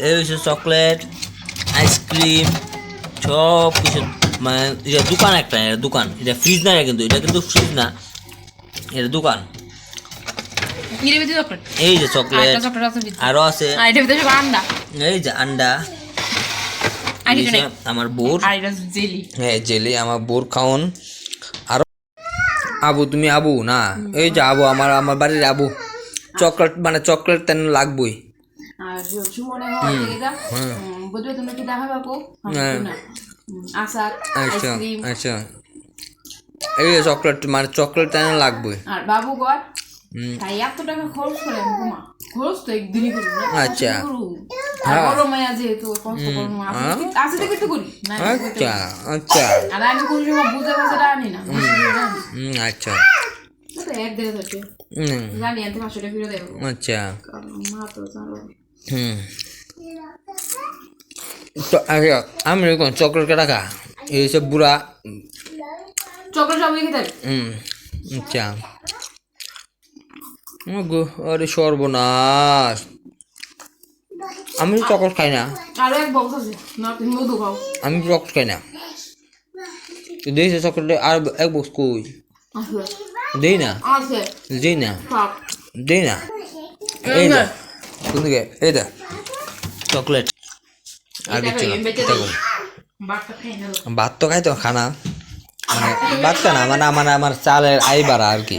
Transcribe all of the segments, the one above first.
এই হচ্ছে chocolate ice cream সব কিছু মানে এটা দোকান একটা এটা দোকান এটা ফ্রিজ না এটা কিন্তু ফ্রিজ না এটা দোকান এই যে চকলেট আরো আছে এই যে আন্ডা আমার বোর হ্যাঁ জেলি আমার বোর খাওন আরো আবু তুমি আবু না এই যে আবু আমার বাড়ির আবু চকলেট মানে চকলেট তেন লাগবই আচ্ছা আচ্ছা এই চকলেট মানে চকলেট তেন লাগবই বাবু কর তাই এত টাকা খরচ করে খরচ তো একদিনই করি আচ্ছা বড় মায়া যেহেতু কষ্ট করবো আছে দেখে তো করি আচ্ছা আচ্ছা আর আমি কোন সময় বুঝে বুঝে আনি না আচ্ছা এক দেড় থাকে জানি আনতে 500 টাকা ফিরে দেবো আচ্ছা মা তো জানো তো আমি কোন চকলেট কে টাকা এই সব বুড়া চকলেট সব খেতে আচ্ছা আরে সর্বনাশ আমি চকলেট খাই না আরো এক বক্স আছে না তুমি মধু খাও আমি চকলেট খাই না দেই চকলেট আর এক বক্স কই দেই না দেই না দেই না এই না কোন দিকে এই দা চকলেট আর কিছু না ভাত তো খাই তো খানা মানে ভাত খানা মানে আমার চালের আই বাড়া আর কি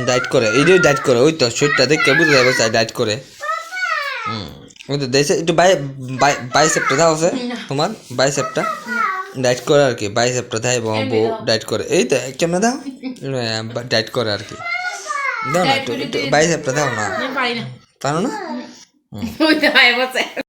ডাইট করে এইটাই ডাইট করে ওই তো শরীরটা দেখে বুঝতে যাবে ডাইট করে ওই তো দেশে একটু বাইসেপটা দাও আছে তোমার বাইসেপটা ডাইট করে আর কি বাইসেপটা দেয় বউ ডাইট করে এই তো কেমন দাও ডাইট করে আর কি দাও না একটু বাইসেপটা দাও না পারো না